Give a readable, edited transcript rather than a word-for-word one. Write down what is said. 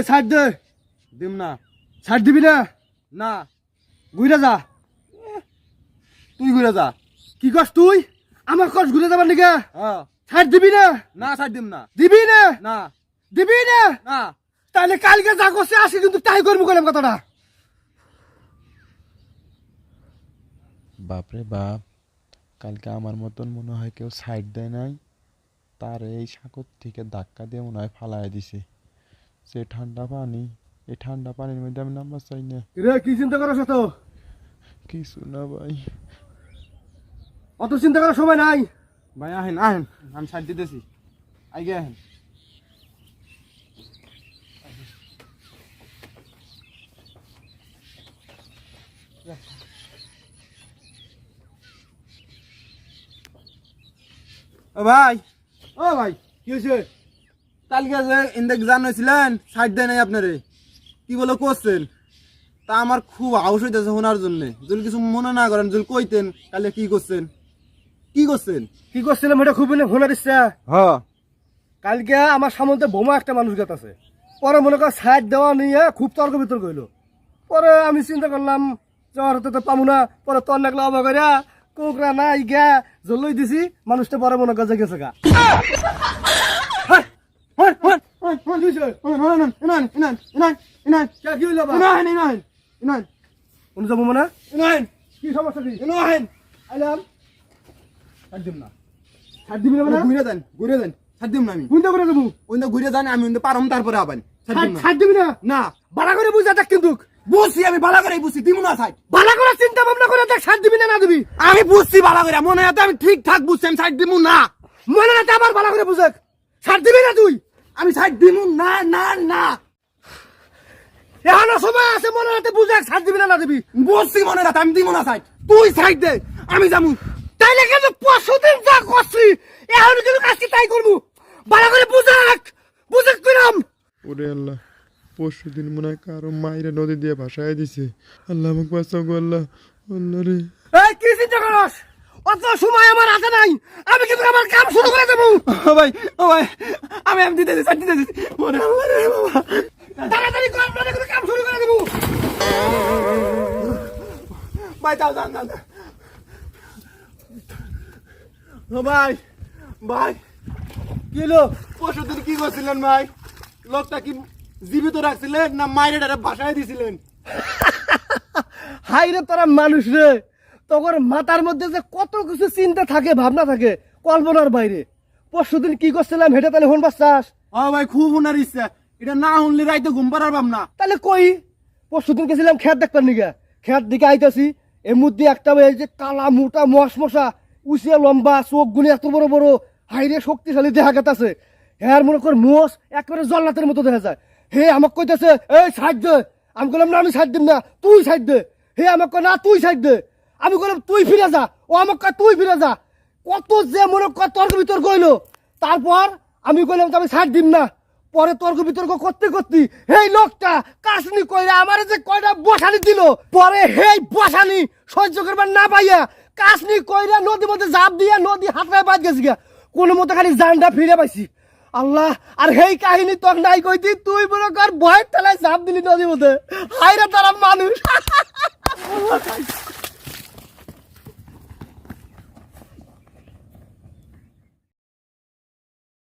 ছাড় দে। দিম না। ছাড় দিবি না? না। ঘুরে যা। তুই ঘুরে যা। কি কস তুই? আমার কস ঘুরে যাবার নাকি? হ্যাঁ। ছাড় দিবি না? না ছাড় দিম না। দিবি না? না। দিবি না? না। তাহলে কালকে যা করছে আসি কিন্তু তাই করবো করলাম কথাটা। বাপরে বাপ, কালকে আমার মতন মনে হয় কেউ সাইড দেয় নাই, তার এই সাগর থেকে ধাক্কা দিয়ে মনে হয় ফালাই দিছে। সে ঠান্ডা পানি, এই ঠান্ডা পানির মধ্যে আমি নাম্বার চাই না। রে কি চিন্তা করছ তো? কিছু না ভাই। অত চিন্তা করার সময় নাই। ভাই আহেন আহেন, আমি ছাড় দিতেছি। আগে আহেন। ও ভাই, ও ভাই কি হয়েছে? কালকে যে ইন্দেক জানাইছিলেন ছাড় দেয় নাই আপনারে, কি বলে করছেন? তা আমার খুব হাউস হইতেছে শোনার জন্য। যদি কিছু মনে না করেন, যদি কইতেন কালকে কি করছেন, কি করছেন? কি করছিলাম এটা খুব ফোনা দিচ্ছে। হ্যাঁ। কালকে আমার সামনে বোমা একটা মানুষ গেত আছে, পরে মনে কর সাইড দেওয়া নিয়ে খুব তর্ক বিতর্ক হইলো। পরে আমি চিন্তা করলাম জ্বর হতে তো পাবো না, পরে তোর লাগলো অবাক করিয়া কোকরা নাই গা জলই দিছি, মানুষটা পরে মনে কর যে গেছে গা। কি হইলো কোন যাবো মানে? কি সমস্যা কি? আইলাম ছাড় দিম না। ছাড় দিবি না মানে? ঘুরে দেন, ঘুরে দেন, ছাড় দিম না আমি। কোনটা করে দেবো? ওইটা ঘুরে যান, আমি ওইটা পারম, তারপরে আবার ছাড় দিম না। ছাড় দিবি না? না। বাড়া করে বুঝা দেখ কিন্তু, বুঝছি, আমি ভালো করে বুঝছি, দিব না ছাড়। বাড়া করে চিন্তা ভাবনা করে দেখ ছাড় দিবি না না দিবি। আমি বুঝছি ভালো করে, মনে হয় আমি ঠিকঠাক বুঝছি, আমি ছাড় দিব না। মনে রাখতে আবার বাড়া করে বুঝে ছাড় দিবি না তুই? আমি ছাড় দিব না, না না। এখনো সময় আছে, মনে রাখতে বুঝে ছাড় দিবি না না দিবি। বুঝছি মনে রাখ, আমি দিব না ছাড়। তুই ছাড় দে, আমি যাবো। তাইলে কিন্তু 5 দিন যা করছি এখন কিন্তু কাজটি তাই করবো। বাড়া করে বুঝাক বুঝাক কইরাম। ওরে আল্লাহ, পরশু দিন মনে হয় কারো মাইরে নদী দিয়ে ভাসায় দিছে। আল্লাহ আমাকে বাঁচাও গো আল্লাহ। আল্লাহ রে। এই কি চিন্তা করস? অত সময় আমার হাতে নাই, আমি কিন্তু আমার কাম শুরু করে দেবো। ও ভাই, ও ভাই, আমি দিতেছি, ছাড় দিতেছি। ওরে আল্লাহ রে বাবা। তাড়াতাড়ি কর, মানে করে কাম শুরু করে দেবো। ভাই যাও, যান যান। ও ভাই, ভাই কি হলো? পরশুদিন কি করছিলেন ভাই? লোকটা কি জীবিত রাখছিলেন না মাইরে ভাসায় দিছিলেন? হাই রে তোরা মানুষ রে, তোর মাথার মধ্যে যে কত কিছু চিন্তা থাকে, ভাবনা থাকে কল্পনার বাইরে। পরশুদিন কি করছিলাম হেঁটে তাহলে হন বাচ্চাস? ও ভাই খুব উনার ইচ্ছা, এটা না শুনলে রাইতে ঘুম পাড়ার পাম না। তাহলে কই পরশুদিন গেছিলাম খেত দেখবার নিগা, খেত দিকে আইতাছি, এর মধ্যে একটা এই যে কালা মোটা মশা উচিয়া লম্বা চোখ গুলি এত বড় বড়, হাইরে শক্তিশালী দেখা গেতাছে। হ্যাঁ মনে কর মোষ একেবারে জল্লাতের মতো দেখা যায়। হে আমাকে কইতেছে এই সাইড দে। আমি বললাম না আমি সাইড দিম না, তুই সাইড দে। হে আমাকে কয় না তুই সাইড দে। আমি বললাম তুই ফিরে যা, ও আমাকে কয় তুই ফিরে যা। কত যে মনে কর তর্ক বিতর্ক হইলো। তারপর আমি কইলাম তো আমি সাইড দিম না। পরে তর্ক বিতর্ক করতে করতে এই লোকটা কাশনি কইরা আমার যে কয়টা বসানি দিল, পরে হেই বসানি সহ্য করবার না পাইয়া কাশনি কইরা নদীর মধ্যে ঝাঁপ দিয়া নদী হাতড়ায় বাদ গেছি গা। কোনো মতো খালি জানটা ফিরে পাইছি। আল্লাহ, আর হেই কাহিনী তোর নাই কইতি, তুই মনে কর ভয়ের তলায় ঝাঁপ দিলি নদীর মধ্যে। হাইরা তারা মানুষ।